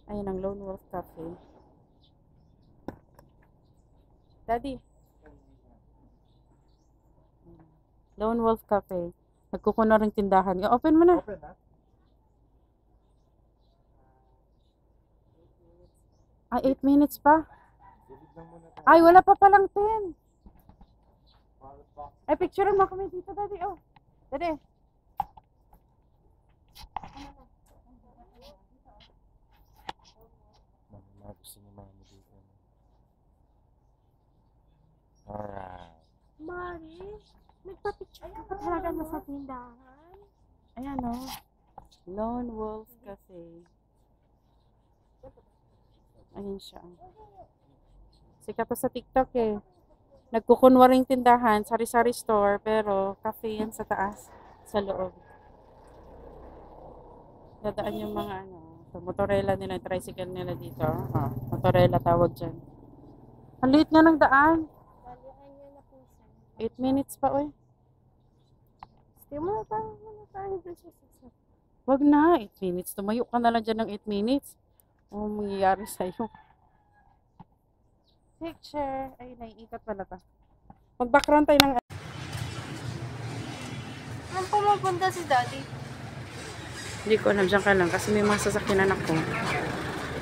Ayun ang Lone Wolf Cafe. Daddy. Lone Wolf Cafe. Nagkukuno ring tindahan. I-open mo na. Open, ha? Ah, 8 minutes pa. Bilid lang muna tayo. Ay, wala pa palang 10. Ballot box. Ay, picture mo kami dito, Daddy. Oh. Daddy. Mama, gusto ni Mami dito. Alright. Mari, nagpa-picture ka talaga na sa tindahan. Ayan, oh. Lone Wolf Cafe. Ayun siya. Sikat pa sa TikTok eh. Nagkukunwaring tindahan, sari-sari store, pero cafe yan sa taas, sa loob. Dadaan yung mga motorela nila, tricycle nila dito. Motorela tawag dyan. Ang liit nga ng daan. Balikan niya na po siya. 8 minutes pa, oy. Sige mo tayo doon sa sasakyan. Wag na, 8 minutes. Tumayo ka na lang dyan ng 8 minutes. Oh, mangyayari sa'yo. Picture. Ay, naiikat pala ta. Mag-background tayo ng... Saan pumupunta si Daddy? Hindi ko alam, dyan ka lang. Kasi may mga sasakyanan ako.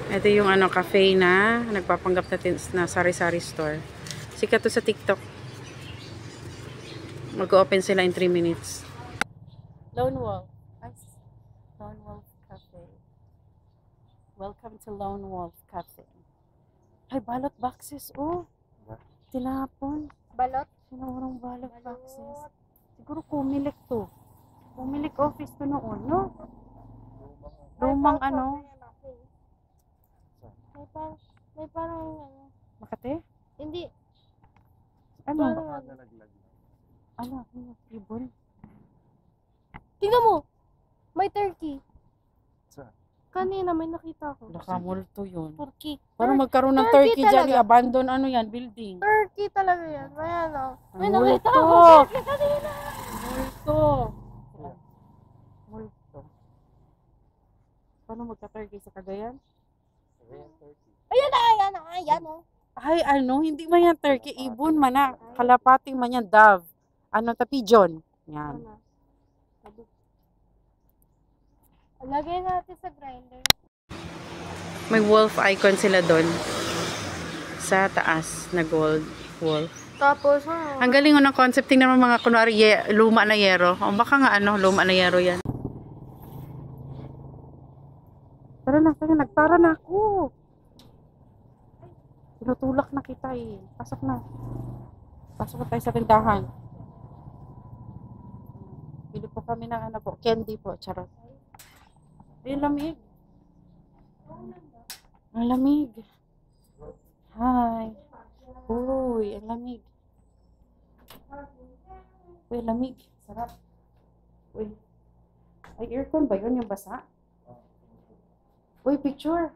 Ito yung cafe na nagpapanggap na sari-sari store. Sikat to sa TikTok. Mag-open sila in 3 minutes. Lone Wolf. Lone Wolf Cafe. Welcome to Lone Wolf Cafe. Ay, balot boxes. Oh, tinapon. Balot? Sinurong balot boxes. Siguro kumilik to. Kumilik office to noon, no? Lumang May parang Makate? hindi. Ano? Parang Nalaglag na. Ano? Ibon? tingnan mo! May turkey. Saan? Kanina may nakita ko. Nakamulto yun. Turkey. Parang magkaroon ng Turkey turkey dyan. talaga. I-abandon yan, building. Turkey talaga yan. Ayan o. May Multo. nakita ako turkey kanina. Multo. Multo. Paano magka-turkey sa Cagayan? Ayan, turkey. Ayan o. Ay, hindi man yan turkey. Ibon man na. Kalapati man yan, dove. Pigeon. Yan. Lagay natin sa grinder. May wolf icon sila doon. Sa taas na gold wolf. Tapos, Ang galing ng concept. Tingnan mo mga kunwari luma na yero. O baka nga luma na yero yan. Tara na, nagtara na ako. Tinutulak na kita eh. Pasok na. Pasok na tayo sa tindahan. Bili po kami ng candy po, charot. Ay, lamig. Ang lamig. Hi. Uy, ang lamig. Uy, lamig. Sarap. Uy. Ay, aircon ba yun? Yung basa? Uy, picture.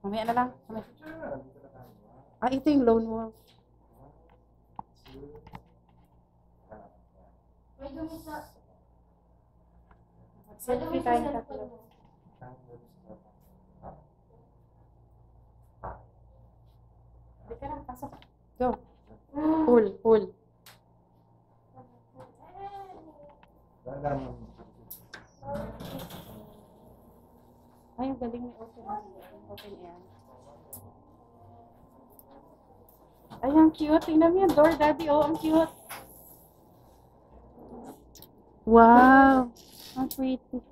Mamaya na lang. Ito yung Lone Wolf. may dumisa. Selfie tayo tatlo. Halika na, pasok. Go. Pull. Ay, ang galing may open air. Ay, ang cute. Tingnan mo yung door, Daddy. Oh, ang cute. Wow. Ang pretty.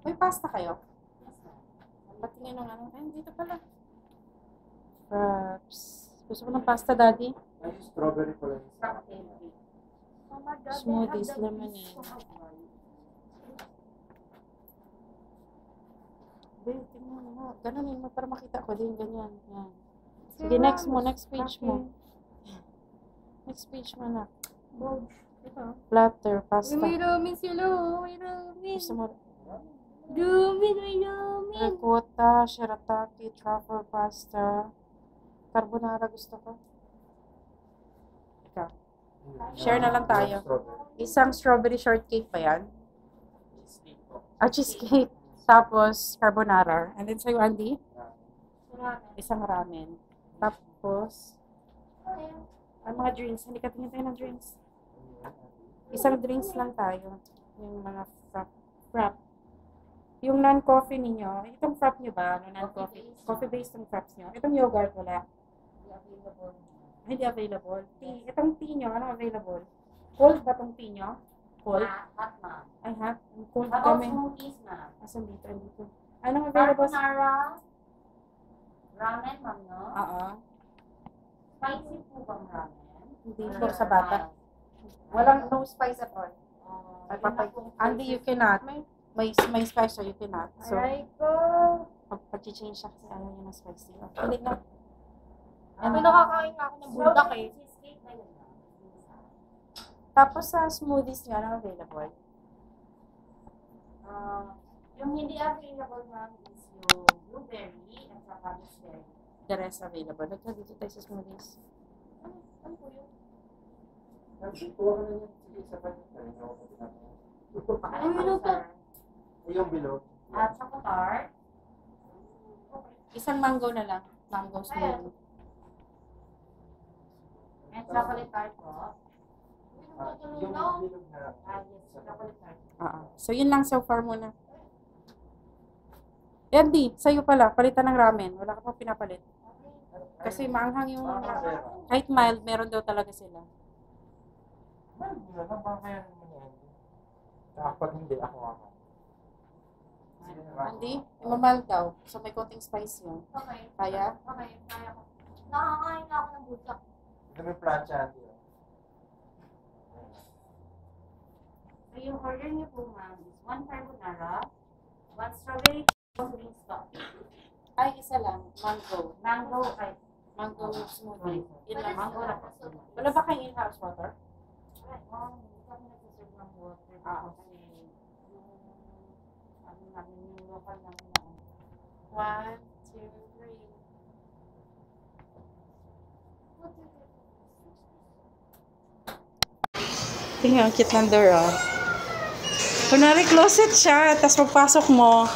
May pasta kayo? Patingin ng Ay, dito pala. Perhaps. Gusto ko ng pasta, Daddy. Ay, strawberry pala. Smoothies, lemonade. Babe, tingnan mo. Ganunin mo para makita ko din. Ganyan. Yan. Sige, next page mo. Next page mo na. Platter, pasta. May ramen sila. May ramen. Gusto mo? May ramen. Ricotta, shirataki, truffle pasta. Carbonara gusto ko. Ikaw. Share na lang tayo. Isang strawberry shortcake ba yan? Cheesecake. Tapos, carbonara. And then sa'yo, Andy? Isang ramen. Tapos, ang mga drinks. Hindi ka tingin tayo ng drinks. Isang drinks lang tayo. Yung mga frap. Yung non-coffee ninyo, itong frap nyo ba? Ano, non-coffee? Coffee-based yung fraps nyo. Itong yogurt, wala. Hindi available. Tea. Itong tea nyo, ano available? Cold ba itong tea nyo? Cold? Hot, ma'am. Ay, hot. Cold How about kami. smoothies, ma'am? Asan dito? Dito. Anong available? Carbonara. Ramen, ma'am, no? Oo. Spicy po bang ramen? Hindi po sa bata. Walang no spice at all. Ay, papay. Andy, you cannot. May spice so you cannot. So, Aray ko. pag-change siya kasi ayaw niya ng spicy. Pilit na. Ano nakakain nga ako ng buldak eh. Cheesecake na yun, ma'am. Tapos sa smoothies niya, ano available? Yung hindi available, ma'am, is yung blueberry at saka raspberry. The rest available. Nagka dito tayo sa smoothies. Ano po yun? Kuha ka na yan. Sige, sa palit na rin ako pinapagawa. Ano yung minuto? Yung bilog. At saka tart. Isang mango na lang. Mango smoothie. And chocolate tart po. Yung bilog na. Yes, chocolate tart. So, yun lang so far muna. Andy, sa'yo pala, palitan ng ramen. Wala ka pa pinapalit. Kasi maanghang yung, kahit mild, meron daw talaga sila. Hindi na lang, baka kaya naman yan. Kapag hindi, ako. Andy, yung mild daw. So, may konting spice yun. Okay. Kaya? Okay, kaya ko. Nakakain na ako ng buldak. Ito may plancha. So, yung order niyo po, ma'am, is 1 carbonara, 1 strawberry, 2 green coffee. Ay, isa lang. Mango. Mango, ay, Mango smoothie. Yun lang. mango lang po. Wala ba kayong in-house water? Hindi kami nagsiserve ng water. Kasi, yung, ano namin, yung local namin na. 1, 2, 3. Tingnan, ang cute ng door, oh. Kunwari, closet siya, tapos pagpasok mo,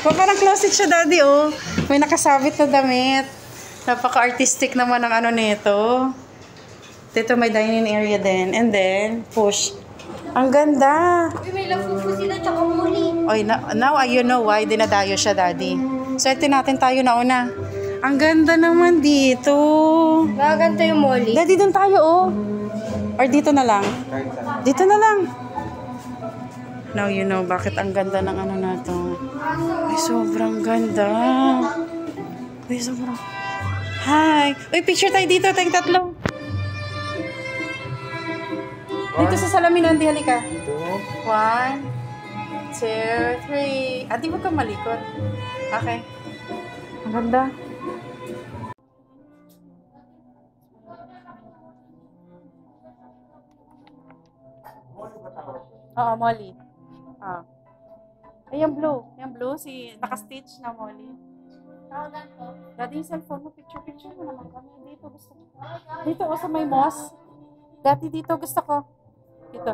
kung parang closet siya, daddy, oh. May nakasabit na damit. Napaka-artistic naman ang ano nito. Dito may dining area din. And then, push. Ang ganda. Uy, may lafufu sila tsaka muli. Oy, now you know why dinadayo siya, daddy. Swerte natin tayo na una. Ang ganda naman dito. Nakaganto yung muli. Daddy, doon tayo, oh. Or dito na lang. Dito na lang. Now you know bakit ang ganda ng ano na to. Ay, sobrang ganda. Ay, sobrang... Hi! Uy, picture tayo dito, tayong tatlo. Dito sa salamin, Andy, halika. 1, 2, 3. Adi, huwag kang malikot. Okay. Ang ganda. Oo, Molly. Ah. Ay, yung blue. Yung blue, naka-stitch na Molly. Dati yung cellphone mo, picture mo naman kami. Dito gusto ko. Dito o sa may moss. Dati dito gusto ko. Dito.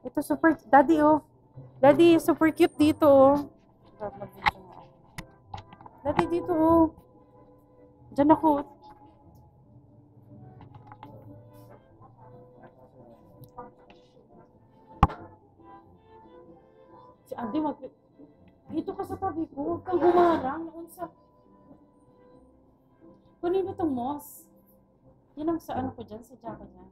Ito super, daddy oh. Daddy, super cute dito oh. Daddy dito oh. Diyan ako. Si Andy, dito ka sa tabi ko. Huwag kang humarang. Naunsa. Kunin mo itong moss. Yan ang sa ano ko dyan, sa jaka dyan.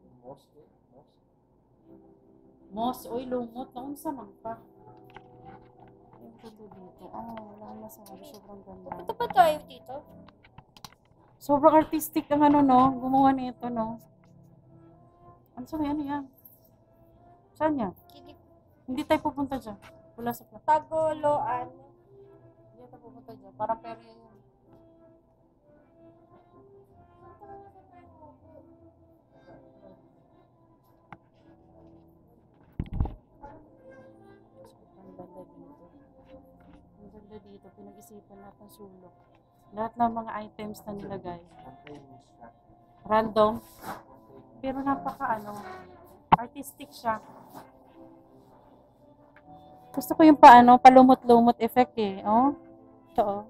Moss, oy, lumot. Naunsa man pa. Yung puto dito. Wala na sa sobrang ganda. Ito pa tayo dito? Sobrang artistic ang ano, no? Gumawa nito, no? Ano sa ano yan? Saan yan? Hindi tayo pupunta dyan. Wala sa plan. Tagoloan. Hindi tayo pupunta dyan. Parang pero yun. nila dito. Pinag-isipan lahat ng sulok. Lahat ng mga items na nilagay. Random. Pero artistic siya. Gusto ko yung palumot-lumot effect eh. Oh. Ito oh.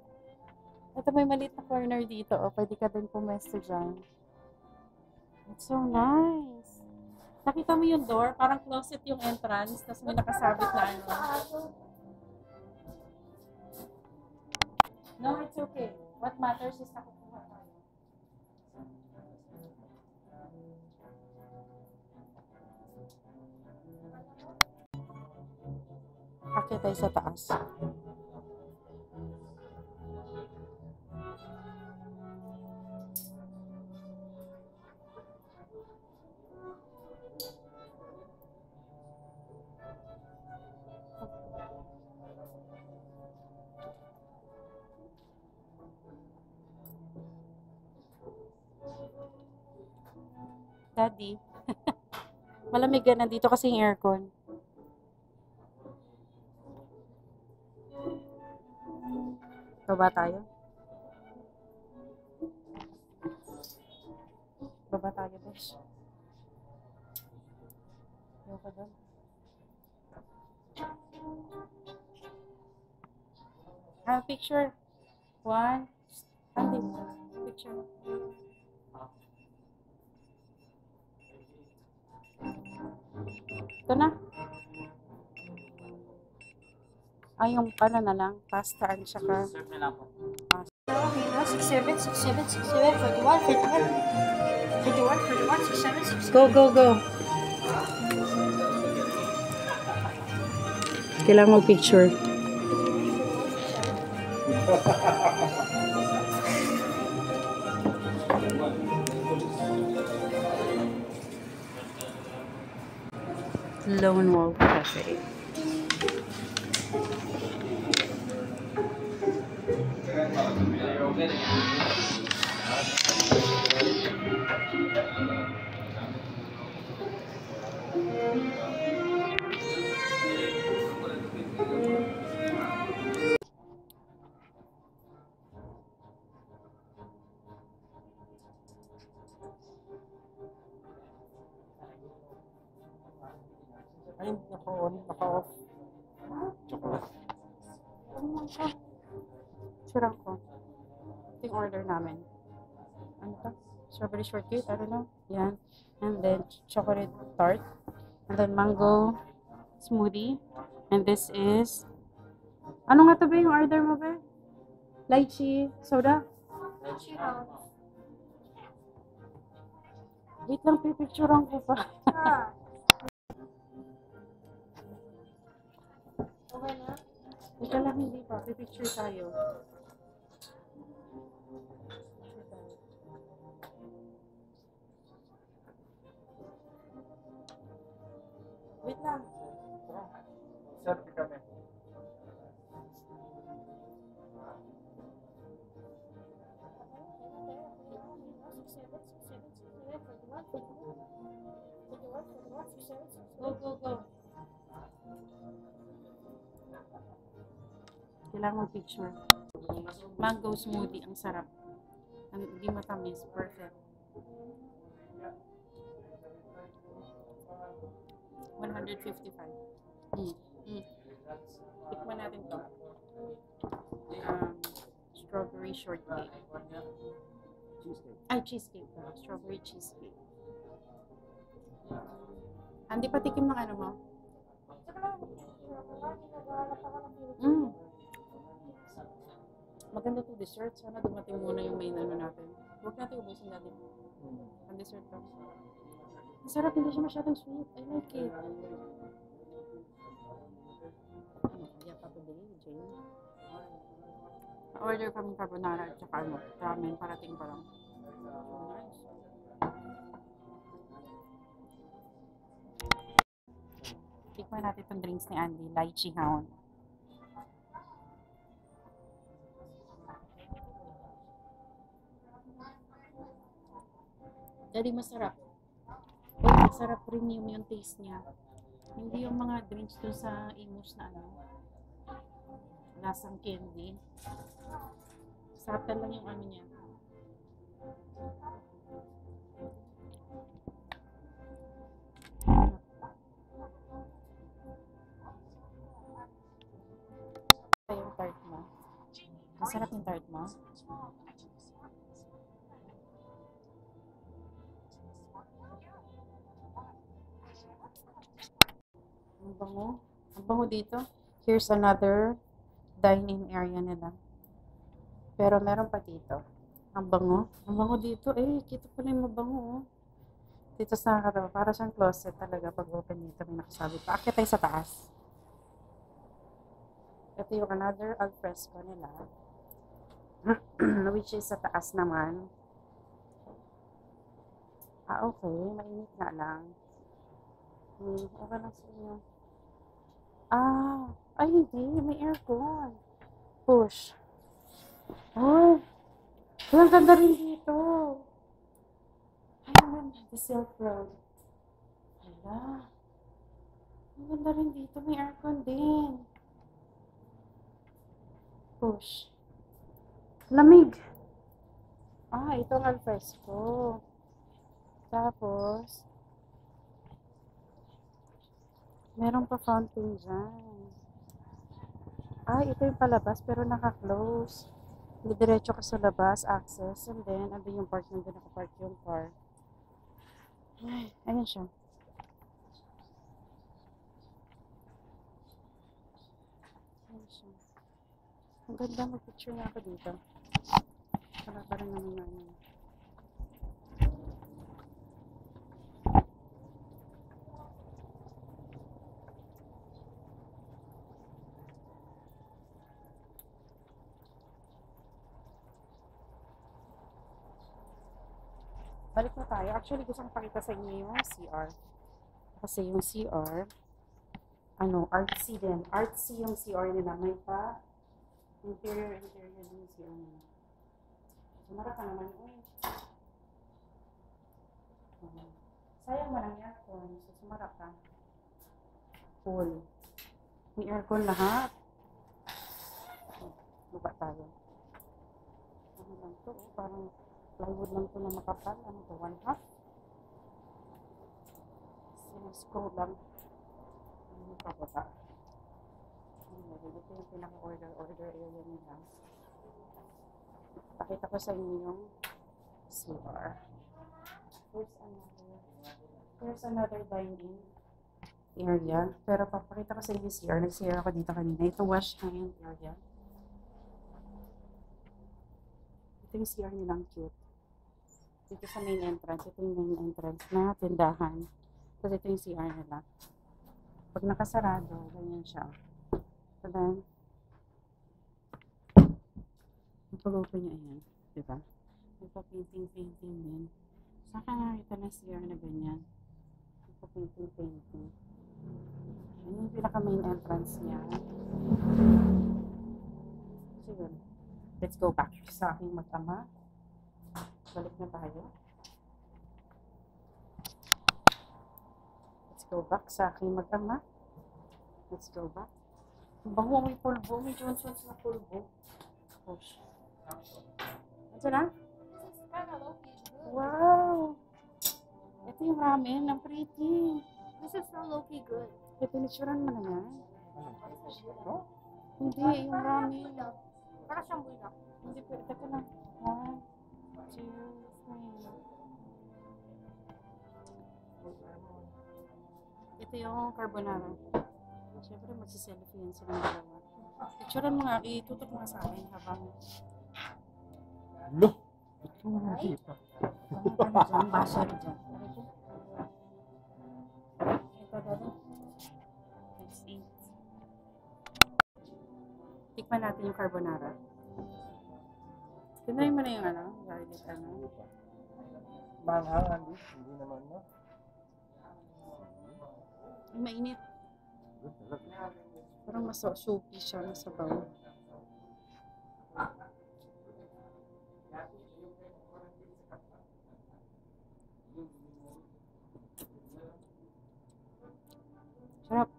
Ito may maliit na corner dito oh. Pwede ka din pumesto dyan. It's so nice. Nakita mo yung door? Parang closet yung entrance. Tapos may nakasabit na ano. No, it's okay. What matters is nakukuha tayo. Akyat tayo sa taas. Daddy. Malamig ka nandito kasi yung aircon. Baba tayo. Baba tayo, besh. Ayoko doon. Picture. 1. Andi. Picture. Ito na. Yung na lang. Pasta at saka. Serve na lang po. Okay, now 67, 67, 67, 41, 41, 41, 41, 67, 67. Go, go, go. Kailangan mag-picture. Lone Wolf Cafe. Ay, naka-on, naka-off. Chocolate. Surang ko. Ito yung order namin. Ano to? Strawberry shortcake, I don't know. Yan. And then chocolate tart. And then mango smoothie. And this is... Ano nga to ba yung order mo ba? Lychee soda? Wait lang, pipicturean ko pa. Okay na? Ika lang, hindi pa. Pipicture tayo. Wait lang. Serve kami. Go, go, go. Kailangan mo picture. Mango smoothie. Ang sarap. Ang hindi matamis. Perfect. 155. Tikman natin to. Strawberry shortcake. Ay, cheesecake. Strawberry cheesecake. Hindi pa tikim ng ano mo? Maganda to dessert. Sana dumating muna yung main ano natin. Huwag natin ubusin natin. Ang dessert to. Ang sarap, hindi siya masyadong sweet. I like it. Ano kaya pa today, Jane? Order kami carbonara at saka ramen. Parating pa lang. Nice. Tikman natin itong drinks ni Andy. Lychee Hound. Daddy, masarap. Masarap premium yung taste niya. Hindi yung mga drinks doon sa Imus na ano. Lasang candy. Subtle lang yung ano niya. Ito yung tart mo. Masarap yung tart mo. Ang bango. Ang bango dito. Here's another dining area nila. Pero meron pa dito. Ang bango. Ang bango dito. Eh, kita pala yung mabango. Oh. Dito sa nakakatawa. Para siyang closet talaga. Pag open dito, may nakasabi pa. Akit tayo sa taas. Ito yung another alfresco nila. Which is sa taas naman. Ah, okay. Mainit nga lang. Okay lang sa inyo. Ah, ay hindi. May aircon. Push. Oh, ang ganda rin dito. Ay naman, the Silk Road. Hala. Ang ganda rin dito. May aircon din. Push. Lamig. Ah, ito ang alfresco. Tapos, meron pa fountain dyan. Ah, ito yung palabas pero naka-close. Hindi diretso ka sa labas, access. And then, andun yung park nandun nakapark yung car. Ay, ayan siya. Ayan siya. Ang ganda, mag-picture na ako dito. Wala pa rin naman na ano. Balik na tayo. Actually, gusto kong pakita sa inyo yung CR. Kasi yung CR, artsy din. Artsy yung CR nila. May pa interior yung CR nila. Sumarap ka naman. Sayang mo lang aircon. So, sumarap ka. Full. May aircon lahat. Lupa tayo. Ano lang to? Parang plywood lang ito na makapal. Ano to? 1/2? Scroll lang. Ano pa ba? Ito yung pinaka-order area nila. Pakita ko sa inyo yung CR. Here's another dining area. Pero papakita ko sa inyo yung CR. Nag-CR ako dito kanina. Ito wash hand area. Ito yung CR nilang cute. Dito sa main entrance. Ito yung main entrance na tindahan. Tapos ito yung CR nila. Pag nakasarado, ganyan siya. So then, pag-open niya ayan. Diba? May pa-painting din. Saan ka nakita na CR na ganyan? May pa-painting. Ayan yung pinaka-main entrance niya. So yun. Let's go back sa aking mag-ama. Balik na tayo. Let's go back sa aking mag-ama. Let's go back. Bango, may pulbo. May Johnson's na pulbo. Push. Andiyan na? Wow! Ito yung ramen. Ang pretty. This is so low-key good. E, pinicturan mo na yan? Oh? Hindi, yung ramen. Para siyang bulldog. Hindi po. Teka lang. 1, 2, 3. Ito yung carbonara. Siyempre, magsiselfie yan silang dalawa. Picturean mo nga. Itutok mo nga sa akin habang... Look! Ito nga dito. Ano dyan? Basher dyan. Ito dito. Let's eat. Tikman natin yung carbonara. Tinayin mo na yung garlic Manghang, hindi naman, no? Yung mainit. Parang mas soupy siya, masabaw. Sarap.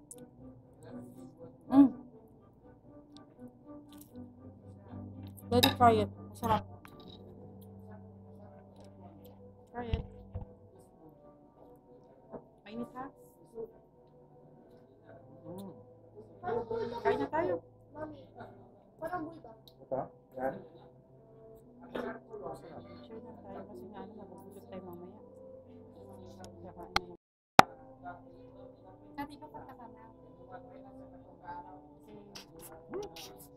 Daddy, try it. Masarap. Try it. Mainit ha? Kain na tayo. Mami, parang bulldog. Ito? Yan? Sure na tayo kasi nga ano, mabubulog tayo mamaya. Kakain na lang. Sabi ko pa ka na. Okay.